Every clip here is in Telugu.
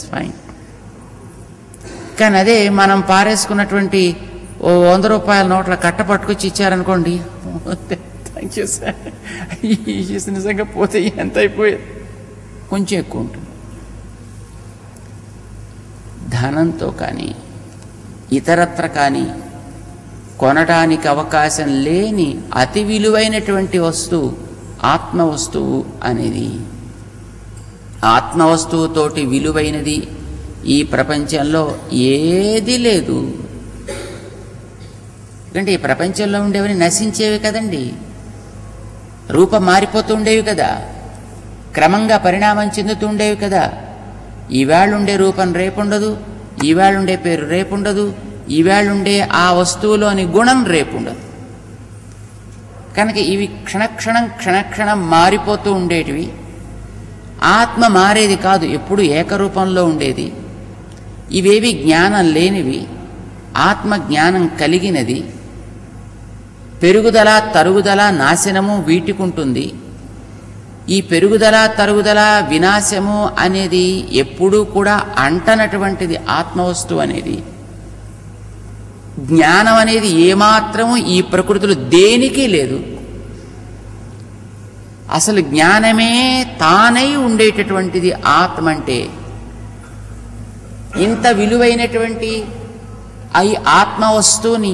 ఫైన్. కానీ అదే మనం పారేసుకున్నటువంటి ఓ 100 రూపాయల నోట్ల కట్ట పట్టుకొచ్చి ఇచ్చారనుకోండి, థ్యాంక్ యూ సార్, నిజంగా పోతే ఎంత అయిపోయేది, కొంచెం ఎక్కువ ఉంటుంది. ధనంతో కానీ ఇతరత్ర కానీ కొనడానికి అవకాశం లేని అతి విలువైనటువంటి వస్తువు ఆత్మ వస్తువు అనేది. ఆత్మ వస్తువుతోటి విలువైనది ఈ ప్రపంచంలో ఏది లేదు. ఎందుకంటే ఈ ప్రపంచంలో ఉండేవని నశించేవి కదండి, రూపం మారిపోతూ ఉండేవి కదా, క్రమంగా పరిణామం చెందుతూ ఉండేవి కదా. ఈవేళుండే రూపం రేపుండదు, ఈవేళుండే పేరు రేపుండదు, ఈవేళుండే ఆ వస్తువులోని గుణం రేపుండదు. కనుక ఇవి క్షణక్షణం మారిపోతూ ఉండేటివి. ఆత్మ మారేది కాదు, ఎప్పుడు ఏకరూపంలో ఉండేది. ఇవేవి జ్ఞానం లేనివి, ఆత్మ జ్ఞానం కలిగినది. పెరుగుదల తరుగుదల నాశనము వీటికుంటుంది. ఈ పెరుగుదల తరుగుదల వినాశము అనేది ఎప్పుడూ కూడా అంటనటువంటిది ఆత్మవస్తువు అనేది. జ్ఞానం అనేది ఏమాత్రము ఈ ప్రకృతిలో దేనికి లేదు. అసలు జ్ఞానమే తానై ఉండేటటువంటిది ఆత్మ అంటే. ఇంత విలువైనటువంటి ఈ ఆత్మ వస్తువుని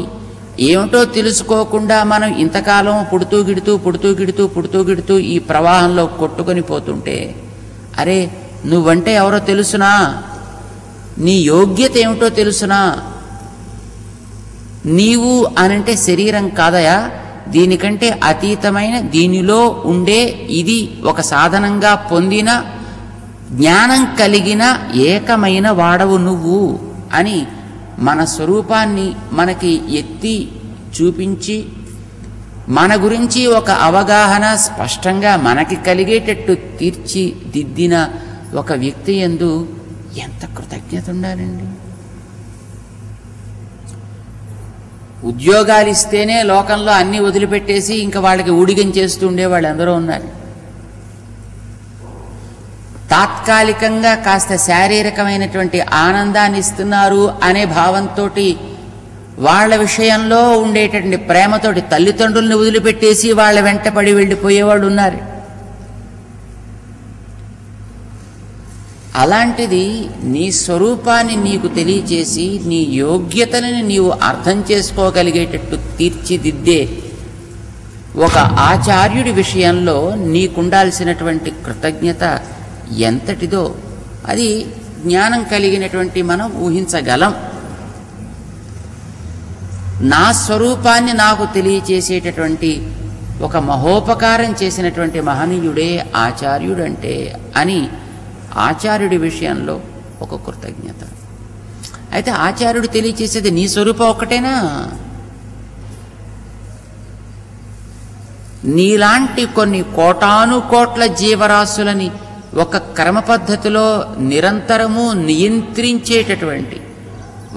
ఏమిటో తెలుసుకోకుండా మనం ఇంతకాలం పుడుతూ గిడుతూ ఈ ప్రవాహంలో కొట్టుకొని పోతుంటే, అరే నువ్వంటే ఎవరో తెలుసునా, నీ యోగ్యత ఏమిటో తెలుసునా, నీవు అనంటే శరీరం కాదయా, దీనికంటే అతీతమైన దీనిలో ఉండే ఇది ఒక సాధనంగా పొందిన జ్ఞానం కలిగిన ఏకమైన వాడవు నువ్వు అని మన స్వరూపాన్ని మనకి ఎత్తి చూపించి మన గురించి ఒక అవగాహన స్పష్టంగా మనకి కలిగేటట్టు తీర్చిదిద్దిన ఒక వ్యక్తి యందు ఎంత కృతజ్ఞత ఉండాలండి. ఉద్యోగాలు ఇస్తేనే లోకంలో అన్నీ వదిలిపెట్టేసి ఇంకా వాళ్ళకి ఊడిగం చేస్తూ ఉండేవాళ్ళు ఎందరో ఉన్నారు. తాత్కాలికంగా కాస్త శారీరకమైనటువంటి ఆనందాన్ని ఇస్తున్నారు అనే భావంతో వాళ్ళ విషయంలో ఉండేటటువంటి ప్రేమతోటి తల్లిదండ్రుల్ని వదిలిపెట్టేసి వాళ్ళ వెంటపడి వెళ్ళిపోయేవాళ్ళు ఉన్నారు. అలాంటిది నీ స్వరూపాన్ని నీకు తెలియచేసి నీ యోగ్యతని నీవు అర్థం చేసుకోగలిగేటట్టు తీర్చిదిద్దే ఒక ఆచార్యుడి విషయంలో నీకుండాల్సినటువంటి కృతజ్ఞత ఎంతటిదో అది జ్ఞానం కలిగినటువంటి మనం ఊహించగలం. నా స్వరూపాన్ని నాకు తెలియచేసేటటువంటి ఒక మహోపకారం చేసినటువంటి మహనీయుడే ఆచార్యుడంటే అని ఆచార్యుడి విషయంలో ఒక కృతజ్ఞత. అయితే ఆచార్యుడు తెలియచేసేది నీ స్వరూపం ఒక్కటేనా? నీలాంటి కొన్ని కోటాను కోట్ల జీవరాశులని ఒక క్రమ పద్ధతిలో నిరంతరము నియంత్రించేటటువంటి,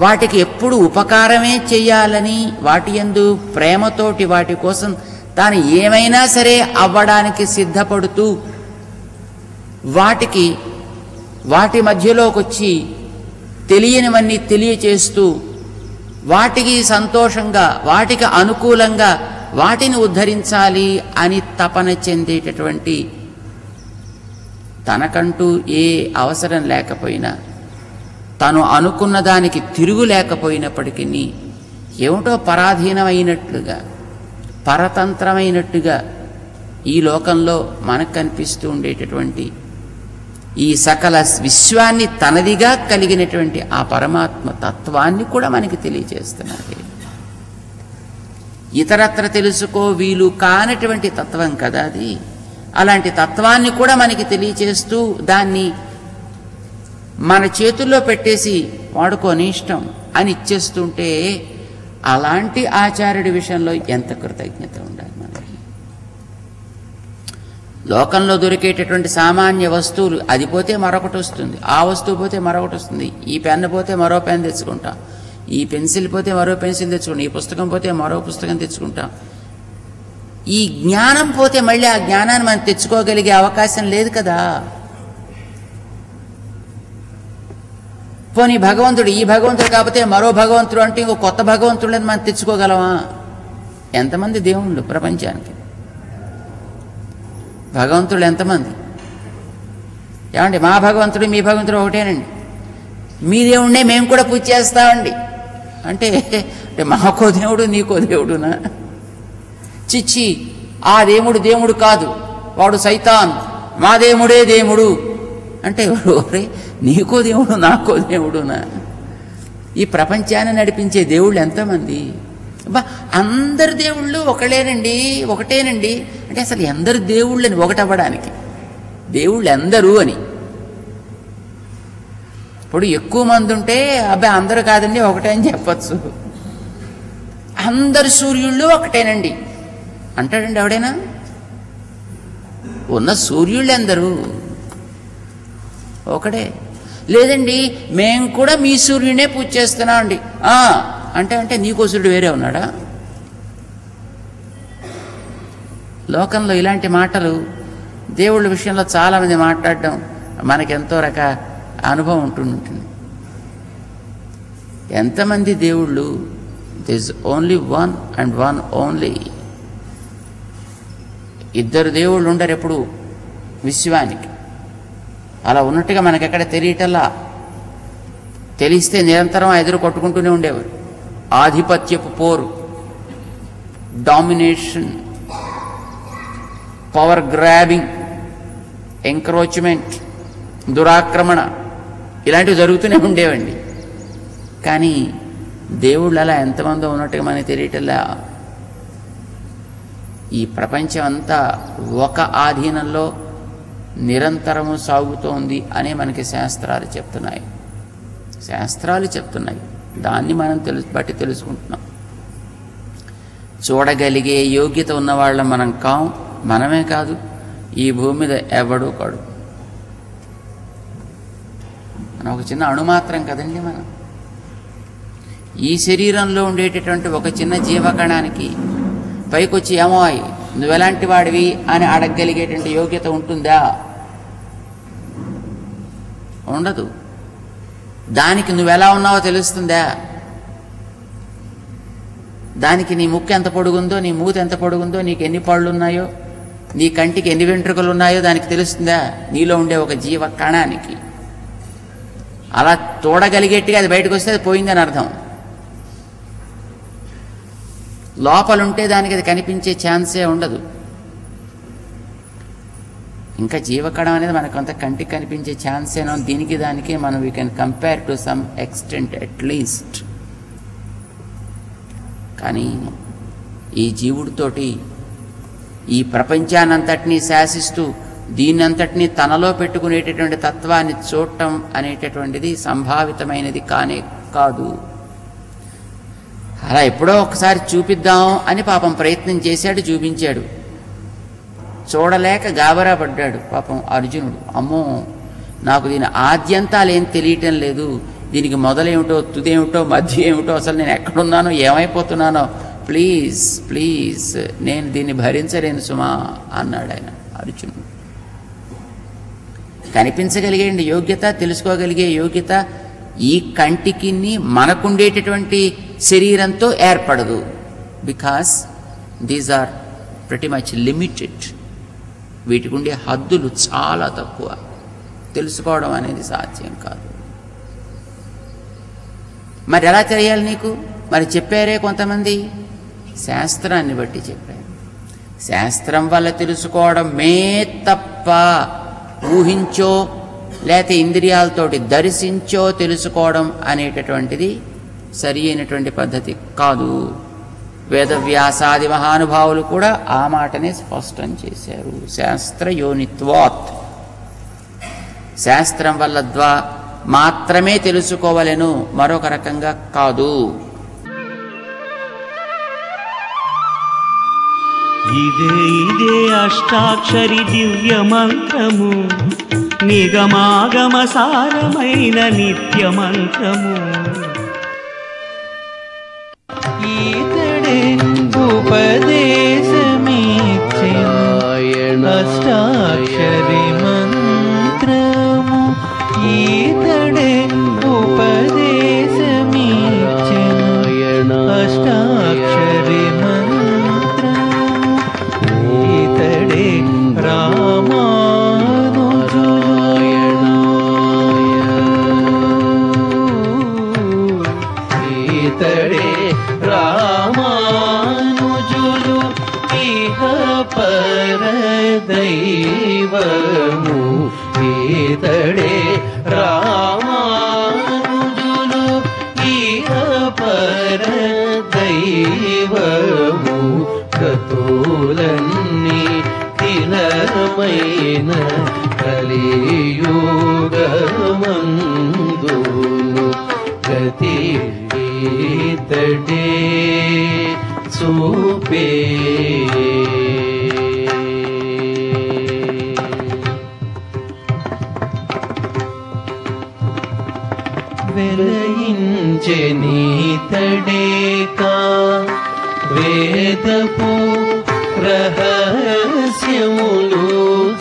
వాటికి ఎప్పుడు ఉపకారమే చెయ్యాలని వాటి యందు ప్రేమతోటి వాటి కోసం తాను ఏమైనా సరే అవ్వడానికి సిద్ధపడుతూ వాటి మధ్యలోకి వచ్చి తెలియనివన్నీ తెలియచేస్తూ వాటికి సంతోషంగా వాటికి అనుకూలంగా వాటిని ఉద్ధరించాలి అని తపన చెందేటటువంటి, తనకంటూ ఏ అవసరం లేకపోయినా తను అనుకున్న దానికి తిరుగు లేకపోయినప్పటికీ ఏమిటో పరాధీనమైనట్లుగా పరతంత్రమైనట్టుగా ఈ లోకంలో మనకు కనిపిస్తూ ఉండేటటువంటి ఈ సకల విశ్వాన్ని తనదిగా కలిగినటువంటి ఆ పరమాత్మ తత్వాన్ని కూడా మనకి తెలియజేస్తున్నది. ఇతరత్ర తెలుసుకో వీలు కానటువంటి తత్వం కదా అది. అలాంటి తత్వాన్ని కూడా మనకి తెలియచేస్తూ దాన్ని మన చేతుల్లో పెట్టేసి వాడుకోని ఇష్టం అని ఇచ్చేస్తుంటే అలాంటి ఆచార్యుడి విషయంలో ఎంత కృతజ్ఞత ఉండాలి మనకి. లోకంలో దొరికేటటువంటి సామాన్య వస్తువులు, అది పోతే మరొకటి వస్తుంది, ఆ వస్తువు పోతే మరొకటి వస్తుంది, ఈ పెన్ను పోతే మరో పెన్ తెచ్చుకుంటాం, ఈ పెన్సిల్ పోతే మరో పెన్సిల్ తెచ్చుకుంటాం, ఈ పుస్తకం పోతే మరో పుస్తకం తెచ్చుకుంటాం. ఈ జ్ఞానం పోతే మళ్ళీ ఆ జ్ఞానాన్ని మనం తెచ్చుకోగలిగే అవకాశం లేదు కదా. పోనీ భగవంతుడు ఈ భగవంతుడు కాకపోతే మరో భగవంతుడు అంటే ఇంకో కొత్త భగవంతుడని మనం తెచ్చుకోగలమా? ఎంతమంది దేవుళ్ళు ప్రపంచానికి? భగవంతుడు ఎంతమంది? ఏమండి, మా భగవంతుడు మీ భగవంతుడు ఒకటేనండి, మీ దేవుడినే మేము కూడా పూజ చేస్తామండి అంటే మాకో దేవుడు నీకో దేవుడునా? చిచ్చి, ఆ దేవుడు దేవుడు కాదు, వాడు సైతాన్, మా దేవుడే దేవుడు అంటే నీకో దేవుడు నాకో దేవుడునా? ఈ ప్రపంచాన్ని నడిపించే దేవుళ్ళు ఎంతమంది? అందరు దేవుళ్ళు ఒకటేనండి అంటే అసలు ఎందరు దేవుళ్ళని ఒకటవ్వడానికి? దేవుళ్ళు ఎందరు అని. ఇప్పుడు ఎక్కువ మంది ఉంటే అబ్బాయి అందరూ కాదండి ఒకటే అని చెప్పచ్చు. అందరు సూర్యుళ్ళు ఒకటేనండి అంటాడండి ఎవడైనా? ఉన్న సూర్యుళ్ళు ఎందరు? ఒకడే. లేదండి మేము కూడా మీ సూర్యునే పూజ చేస్తున్నాం అండి అంటే నీకో సూర్యుడు వేరే ఉన్నాడా? లోకంలో ఇలాంటి మాటలు దేవుళ్ళ విషయంలో చాలామంది మాట్లాడడం మనకెంతో అనుభవం ఉంటుంటుంది. ఎంతమంది దేవుళ్ళు? This only one and one only. ఇద్దరు దేవుళ్ళు ఉండరు ఎప్పుడు విశ్వానికి. అలా ఉన్నట్టుగా మనకెక్కడ తెలియటల్లా. తెలిస్తే నిరంతరం ఎదురు కొట్టుకుంటూనే ఉండేవారు. ఆధిపత్యపు పోరు, డామినేషన్, పవర్ గ్రాబింగ్, ఎంక్రోచ్మెంట్, దురాక్రమణ ఇలాంటివి జరుగుతూనే ఉండేవండి. కానీ దేవుళ్ళు అలా ఎంతమందో ఉన్నట్టుగా మనకి తెలియటల్లా. ఈ ప్రపంచం అంతా ఒక ఆధీనంలో నిరంతరము సాగుతోంది అనే మనకి శాస్త్రాలు చెప్తున్నాయి. దాన్ని మనం బట్టి తెలుసుకుంటున్నాం. చూడగలిగే యోగ్యత ఉన్నవాళ్ళం మనం కాం. మనమే కాదు, ఈ భూమి మీద ఎవడూ కాడు. మనం ఒక చిన్న అణుమాత్రం కదండి. మనం ఈ శరీరంలో ఉండేటటువంటి ఒక చిన్న జీవకణానికి పైకొచ్చి ఏమోయ్ నువ్వెలాంటి వాడివి అని అడగగలిగేటువంటి యోగ్యత ఉంటుందా? ఉండదు. దానికి నువ్వెలా ఉన్నావో తెలుస్తుందా? దానికి నీ ముక్కు ఎంత పొడుగుందో, నీ మూతి ఎంత పొడుగుందో, నీకు ఎన్ని పళ్ళు ఉన్నాయో, నీ కంటికి ఎన్ని వెంట్రుకలు ఉన్నాయో దానికి తెలుస్తుందా? నీలో ఉండే ఒక జీవ కణానికి. అలా చూడగలిగేట్టుగా అది బయటకు వస్తే అది పోయిందని అర్థం. లోపలుంటే దానికి అది కనిపించే ఛాన్సే ఉండదు. ఇంకా జీవకణం అనేది మనకు అంత కంటికి కనిపించే ఛాన్సేనో, దీనికి దానికి మనం we can compare to some extent at least. కానీ ఈ జీవుడితోటి ఈ ప్రపంచాన్నంతటినీ శాసిస్తూ దీన్నంతటినీ తనలో పెట్టుకునేటటువంటి తత్వాన్ని చూడటం అనేటటువంటిది సంభావితమైనది కానే కాదు. అలా ఎప్పుడో ఒకసారి చూపిద్దాం అని పాపం ప్రయత్నం చేశాడు, చూపించాడు. చూడలేక గాబరా పడ్డాడు పాపం అర్జునుడు. అమ్మో, నాకు దీని ఆద్యంతాలు ఏం తెలియటం లేదు, దీనికి మొదలేమిటో తుదేమిటో మధ్య ఏమిటో, అసలు నేను ఎక్కడున్నానో ఏమైపోతున్నానో, ప్లీజ్ ప్లీజ్ నేను దీన్ని భరించలేను సుమా అన్నాడు ఆయన అర్జునుడు. కనిపించగలిగే యోగ్యత, తెలుసుకోగలిగే యోగ్యత ఈ కంటికి మనకుండేటటువంటి శరీరంతో ఏర్పడదు. బికాస్ దీస్ ఆర్ ప్రతి మచ్ లిమిటెడ్. వీటికి ఉండే హద్దులు చాలా తక్కువ. తెలుసుకోవడం అనేది సాధ్యం కాదు. మరి ఎలా తెలియాలి నీకు? మరి చెప్పారే కొంతమంది, శాస్త్రాన్ని బట్టి చెప్పారు. శాస్త్రం వల్ల తెలుసుకోవడమే తప్ప ఊహించో లేకపోతే ఇంద్రియాలతోటి దర్శించో తెలుసుకోవడం అనేటటువంటిది సరి అయినటువంటి పద్ధతి కాదు. వేదవ్యాసాది మహానుభావులు కూడా ఆ మాటనే స్పష్టం చేశారు. శాస్త్రయోనిత్వాత్, శాస్త్రం వల్ల మాత్రమే తెలుసుకోవలెను, మరొక రకంగా కాదు. ఇదే అష్టాక్షరి దివ్య మంత్రము, నిగమాగమ సారమైన నిత్య మంత్రము. ఈతడే ఉపదేశమిచ్చెను అష్టాక్షరి మంత్రము. ఈతడే సారమైన కలియుగమందు గతి ఈతడే చూపే వెలయించెనీతడేకా వేదపు రహస్యములు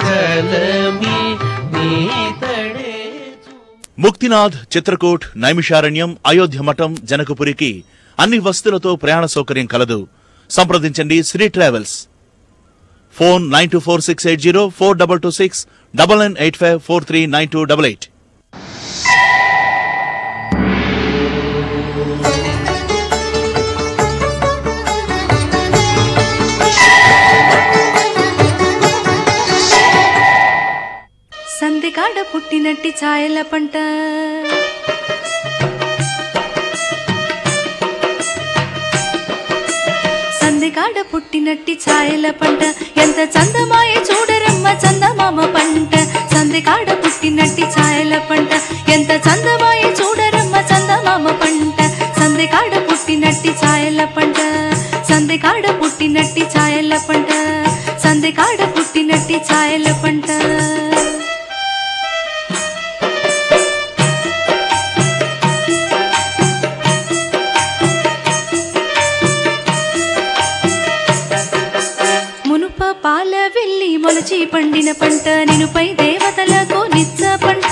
చలమి నీతడే. ముక్తినాథ్, చిత్రకూట్, నైమిషారణ్యం, అయోధ్య మఠం, జనకపురికి అన్ని వస్తువులతో ప్రయాణ సౌకర్యం కలదు. సంప్రదించండి శ్రీ ట్రావెల్స్. ఫోన్ 9246804226 9985439288. సందెకాడ పుట్టినట్టి ఛాయల పంట సందెకాడ పుట్టినట్టి ఛాయల పంట ఎంత చందమాయ చూడరమ్మ చందమామ పంట. సందెకాడ పుట్టినట్టి ఛాయల పంట ఎంత చందమాయ చూడరమ్మ చందమామ పంట. సందెకాడ పుట్టినట్టి ఛాయల పంట సందెకాడ పుట్టినట్టి ఛాయల పంట సందెకాడ పుట్టినట్టి ఛాయల పంట. పాల వెళ్ళి మొలచి పండిన పంట నినుపై దేవతలకు నిత్య పంట.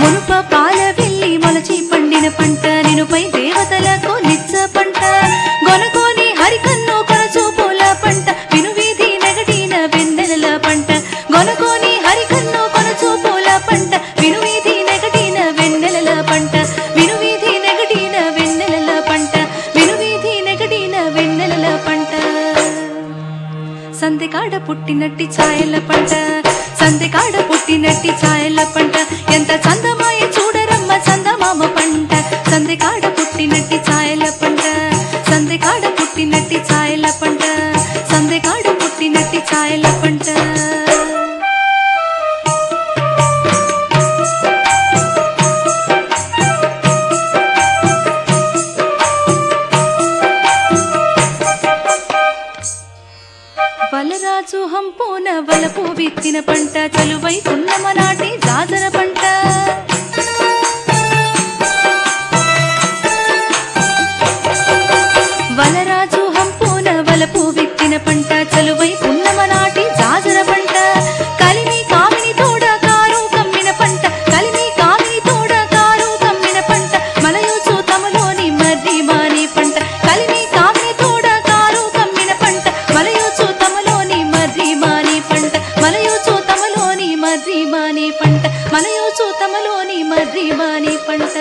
మునుప పాల వెళ్ళి మొలచి పండిన పంట నినుపై దేవతలకు నిత్య పంట. గొనకోని హరికన్ను కొనచూపుల పంట వినువీధి నెగడిన వెన్నెలల పంట. గొనకోని హరికన్ను కొనచూపుల పంట వినువీధి నెగడిన వెన్నెలల పంట. వినువీధి నెగడిన వెన్నెలల పంట వినువీధి నెగడిన వెన్నెలల పంట. సందెకాడ పుట్టినట్టి ఛాయల పంట సందెకాడ పుట్టినట్టి ఛాయల పంట ఎంత చందమాయ చూడరమ్మ చందమామ పంట. సందెకాడ పుట్టినట్టి ఛాయల పంట సందెకాడ పుట్టినట్టి ఛాయల పంట సందెకాడ పుట్టినట్టి ఛాయల పంట. వలరాజు హంపోన వలపు విత్తిన పంట చలువై పున్నమ నాటి జాజర పంట. వలరాజు హంపోన వలపు విత్తిన పంట చలువై పున్నమ నాటి జాజర పంట. కలిమి కామిని తోడ కారు కమ్మిన పంట కలిమి కామిని తోడ కారు కమ్మిన పంట. మలయోచు తమలోని మర్రి మాని పంట కలిమి కామిని తోడ కారు కమ్మిన పంట. మలయోచు తమలోని మర్రి మాని పంట మలయోచు తమలోని మర్రి మాని పంట మలయోచు తమలోని మర్రి మాని పంట.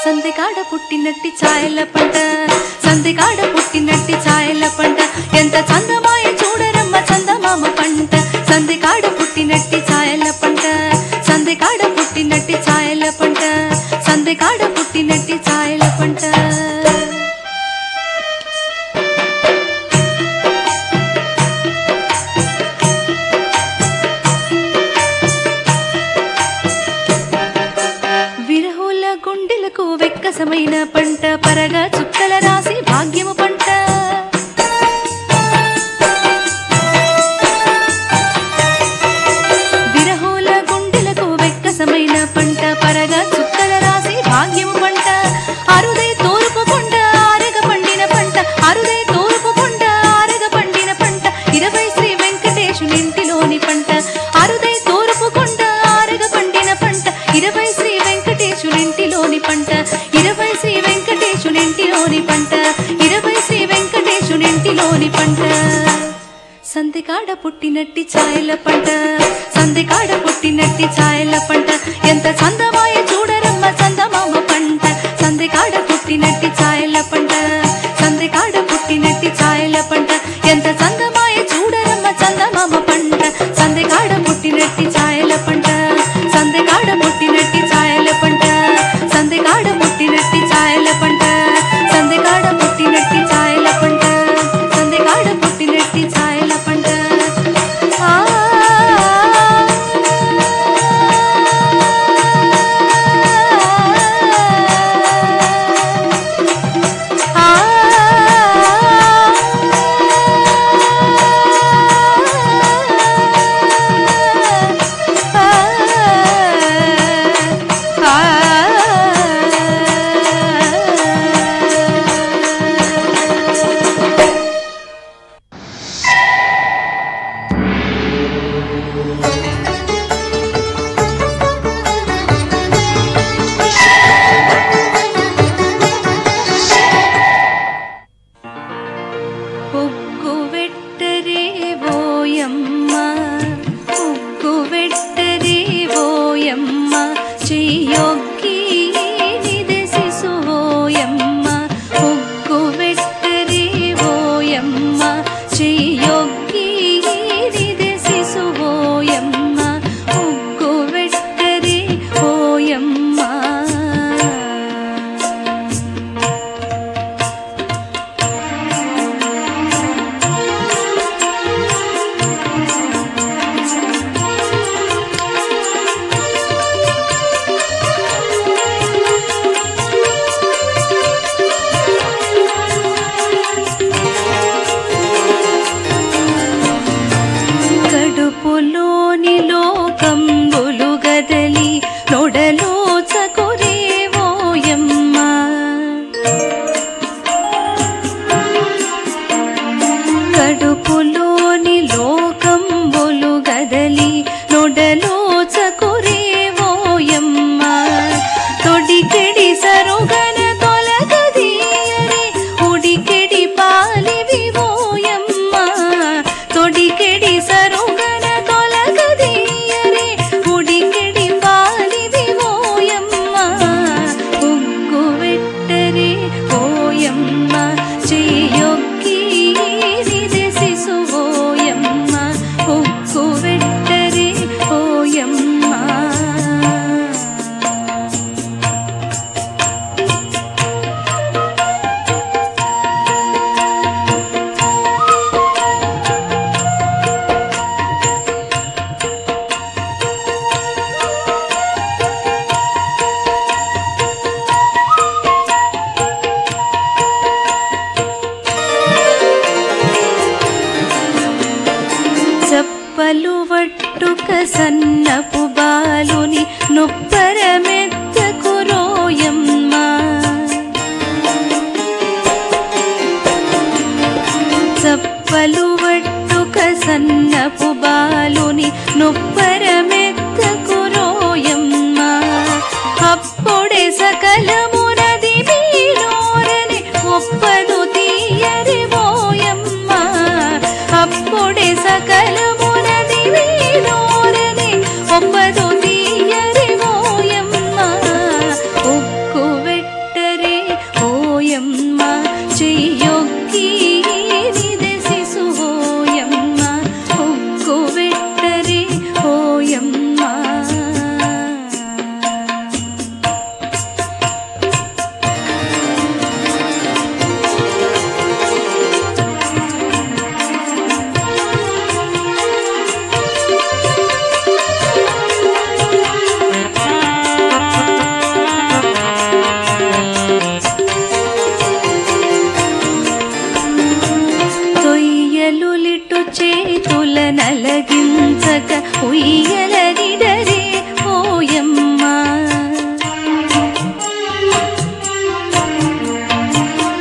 సందెకాడ పుట్టినట్టి ఛాయల పంట సందెకాడ పుట్టినట్టి ఛాయల పంట ఎంత చందమాయ చూడరమ్మ చందమామ పంట. సందెకాడ పుట్టినట్టి ఛాయల పంట సందెకాడ పుట్టినట్టి ఛాయల పంట సందెకాడ పుట్టినట్టి ఛాయల పంట. విరహుల గుండెలకు వెక్కసమైన పంట పరగా చుక్కల రాసి భాగ్యము పంట. విరహుల గుండెలకు వెక్కసమైన పంట పరగా చుక్కల రాసి భాగ్యము పంట. అరుదై తూర్పు కొండ ఆరగ పండిన పంట అరుదై తూర్పు కొండ ఆరగ పండిన పంట. 20 శ్రీ వెంకటేశునింటిలోని పంట అరుదై తూర్పు కొండ ఆరగ పండిన పంట. 20 శ్రీ వెంకటేశునింటిలోని పంట 20 శ్రీ వెంకటేశునింటిలోని పంట 20 శ్రీ వెంకటేశునింటిలోని పంట. సందెకాడ పుట్టినట్టి ఛాయల పంట సందెకాడ పుట్టినట్టి ఛాయల పంట ఎంత చందమాయ చూడరమ్మ చందమామ పంట. సందెకాడ పుట్టినట్టి ఛాయల పంట సందెకాడ పుట్టినట్టి ఛాయల పంట ఎంత చందమాయ చూడరమ్మ చందమామ పంట. సందెకాడ పుట్టినట్టి ఛాయల పంట సందెకాడ పుట్టినట్టి ఛాయల పంట సందెకాడ పుట్టినట్టి ఛాయల పంట సందెకాడ పుట్టినట్టి చప్పలు వట్టుక సన్నపు బాలుని నొప్పరమెత్తకు రోయమ్మ. చప్పలు వట్టుక సన్నపు బాలుని నొప్పరమెత్తకు రోయమ్మ. అప్పుడే సకలమునది మీలోరని ఒప్పదు తీయరి ఓయమ్మ. అప్పుడే సకలమునది మీలోరని ఒప్పదు తీయరి ఓయమ్మ. ఉక్కు వెట్టరే ఓయమ్మ చెయ్యొక్కి నిదెసిసు ఓయమ్మ. ఉక్కు వెట్టరే ఓయమ్మ. తొయ్యలులిటు చేతుల నలగించక ఉయ్యలనిడరే ఓయమ్మ.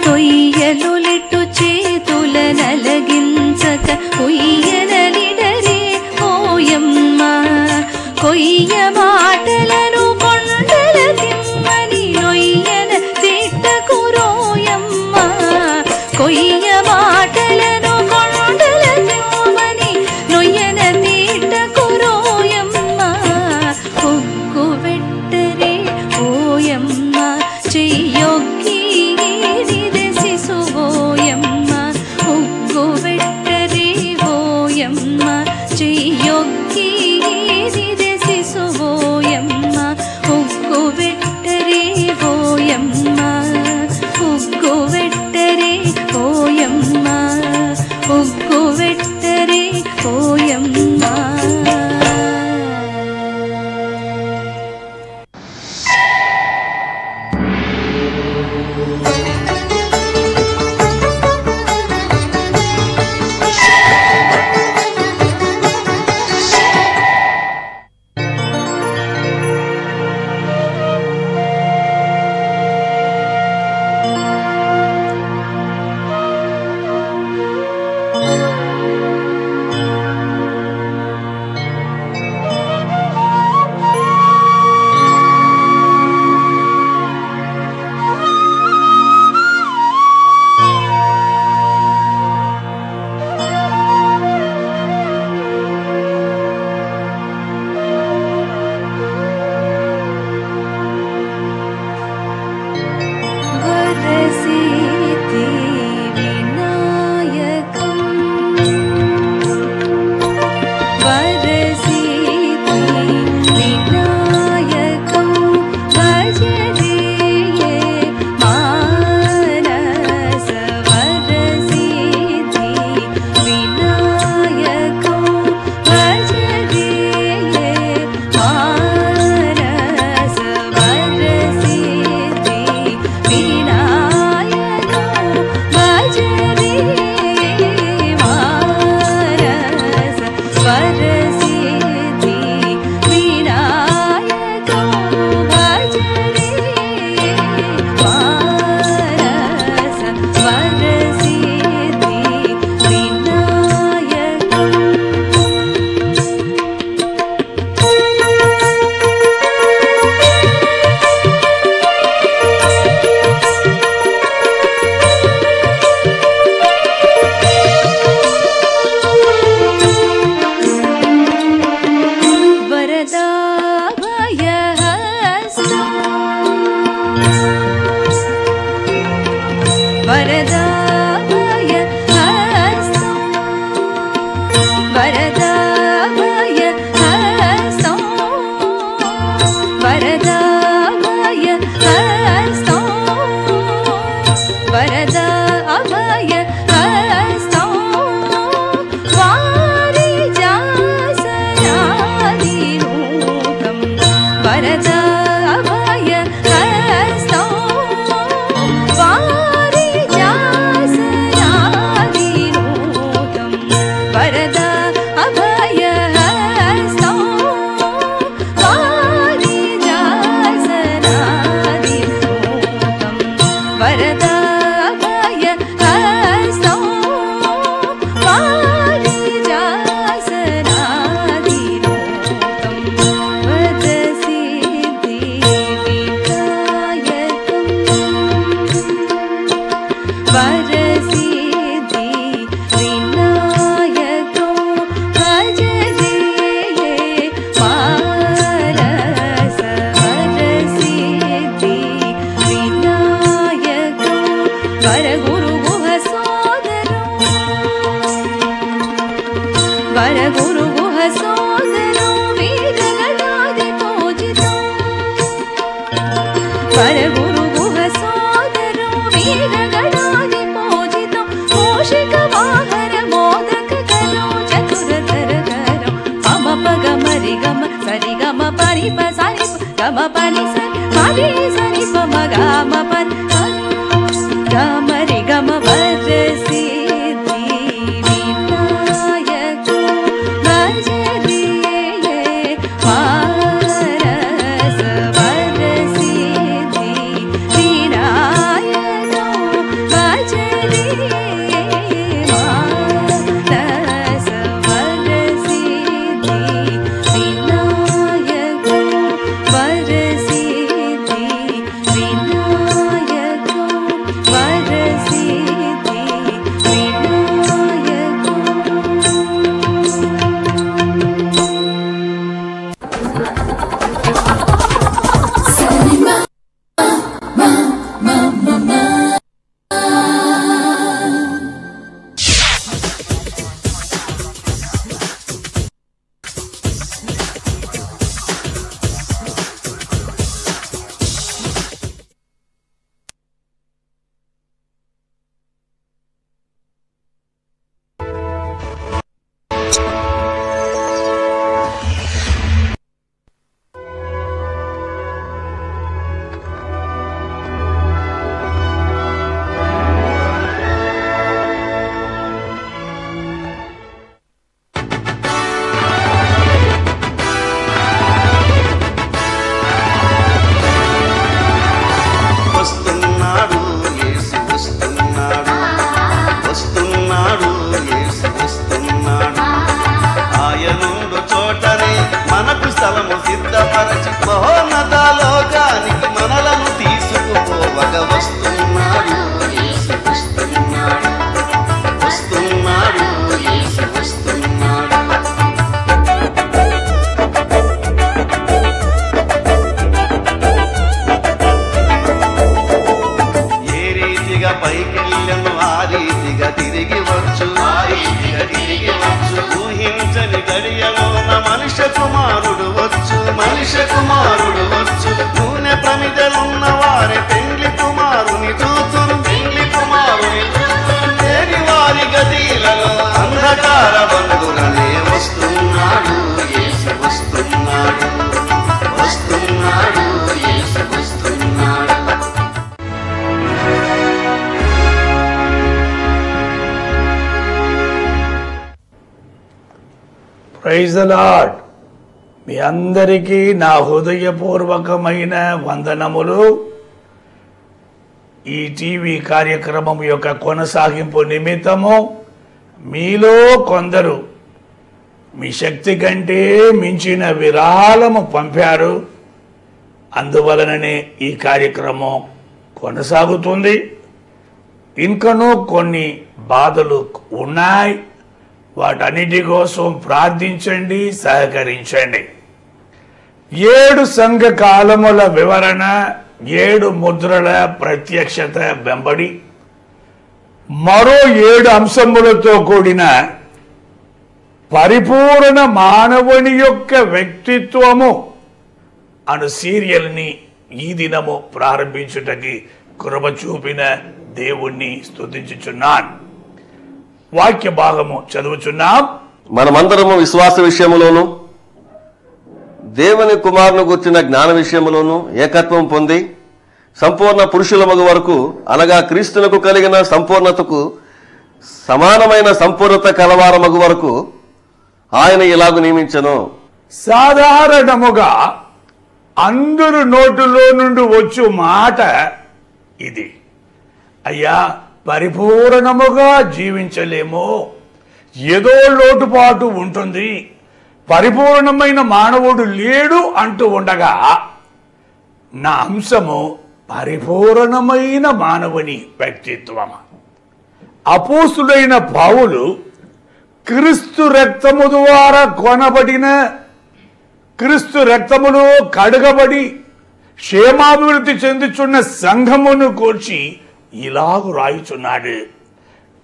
తొయ్యలులిటు చేతుల నలగించక ఉయ్యలనిడరే ఓయమ్మ. కొయ్య మాటలను కొండల తిమ్మని నొయ్యన తిట్టకు రోయమ్మ. కొయ్య మాటలను కొండల తిమ్మని నొయ్యన తిట్టకు రోయమ్మ. ఉక్కు వెట్టరే ఓయమ్మ చెయ్యొక్కి నిదెసిసు ఓయమ్మ. ఉక్కు వెట్టరే ఓయమ్మ చెయ్యొక్కి నిదెసిసు ఓయమ్మ. ఉక్కు వెట్టరే ఓయమ్మ. ఉక్కు వెట్టరే ఓయమ్మ. ఉక్కు వెట్టరే ఓయమ్మ. వరసితి వినాయకం వరసితి వినాయకం భజతే మానస. వరసితి వినాయకం భజతే మానస. వరసితి వినాయకం భజతే మానస. వరసితి సోదరో వీరగణాది పూజితో పరగురు గుహ సోదరో వీరగణాది పూజితో మూషిక వాహన మోదక కరో చతురధర కరో పమ పగ మరి గమ సరి గమ పరి ప సరి గమ పని సరి పరి సరి పమ గమ పని గమ రి గమ వరసి ప్రైజ్ ది లార్డ్. మీ అందరికీ నా హృదయపూర్వకమైన వందనములు. ఈ టీవీ కార్యక్రమం యొక్క కొనసాగింపు నిమిత్తము మీలో కొందరు మీ శక్తి కంటే మించిన విరాళము పంపారు. అందువలననే ఈ కార్యక్రమం కొనసాగుతుంది. ఇంకనూ కొన్ని బాధలు ఉన్నాయి. వాటన్నిటి కోసం ప్రార్థించండి, సహకరించండి. 7 సంఘ కాలముల వివరణ, 7 ముద్రల ప్రత్యక్షత వెంబడి మరో 7 అంశములతో కూడిన పరిపూర్ణ మానవుని యొక్క వ్యక్తిత్వము అను సీరియల్ని ఈ దినము ప్రారంభించుటకి కృప చూపిన దేవుణ్ణి స్తుతించుచున్నాను. వాక్య భాగము చదువుచున్నాం. మనమందరము విశ్వాస విషయములోను దేవుని కుమారుని గుర్చిన జ్ఞాన విషయములోను ఏకత్వం పొంది సంపూర్ణ పురుషుల మగు వరకు, అనగా క్రీస్తునకు కలిగిన సంపూర్ణతకు సమానమైన సంపూర్ణత కలవార మగు వరకు ఆయన ఇలాగు నియమించను. సాధారణముగా అందరు నోటులో నుండి వచ్చు మాట ఇది, అయ్యా పరిపూర్ణముగా జీవించలేమో, ఏదో లోటుపాటు ఉంటుంది, పరిపూర్ణమైన మానవుడు లేడు అంటూ ఉండగా, నా అంశము పరిపూర్ణమైన మానవుని వ్యక్తిత్వం. అపోస్తుడైన పౌలు క్రీస్తు రక్తము ద్వారా కొనబడిన, క్రీస్తు రక్తములో కడగబడి క్షేమాభివృద్ధి చెందుచున్న సంఘమును కూర్చి ఇలాగు రాయుచున్నాడు.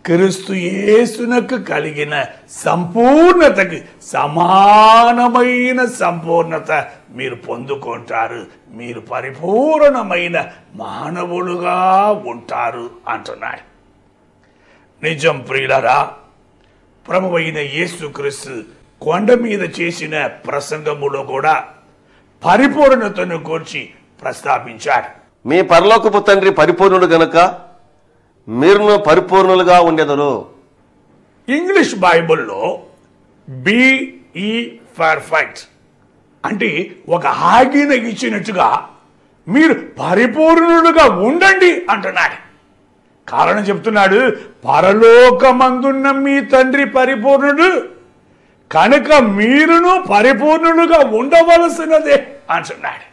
క్రీస్తు యేసునకు కలిగిన సంపూర్ణతకి సమానమైన సంపూర్ణత మీరు పొందుకుంటారు. మీరు పరిపూర్ణమైన మానవులుగా ఉంటారు అంటున్నాడు. నిజం ప్రియులరా, ప్రభువైన యేసుక్రీస్తు కొండ మీద చేసిన ప్రసంగములో కూడా పరిపూర్ణతను గురించి ప్రస్తావించాడు. మీ పరలోకపు తండ్రి పరిపూర్ణుడు గనుక మీరును పరిపూర్ణులుగా ఉండెదరు. ఇంగ్లీష్ బైబిల్లో బి పర్ఫెక్ట్ అంటే ఒక ఆజ్ఞ ఇచ్చినట్టుగా మీరు పరిపూర్ణులుగా ఉండండి అంటున్నాడు. కారణం చెప్తున్నాడు, పరలోకమందున్న మీ తండ్రి పరిపూర్ణుడు కనుక మీరును పరిపూర్ణులుగా ఉండవలసినదే అంటున్నాడు.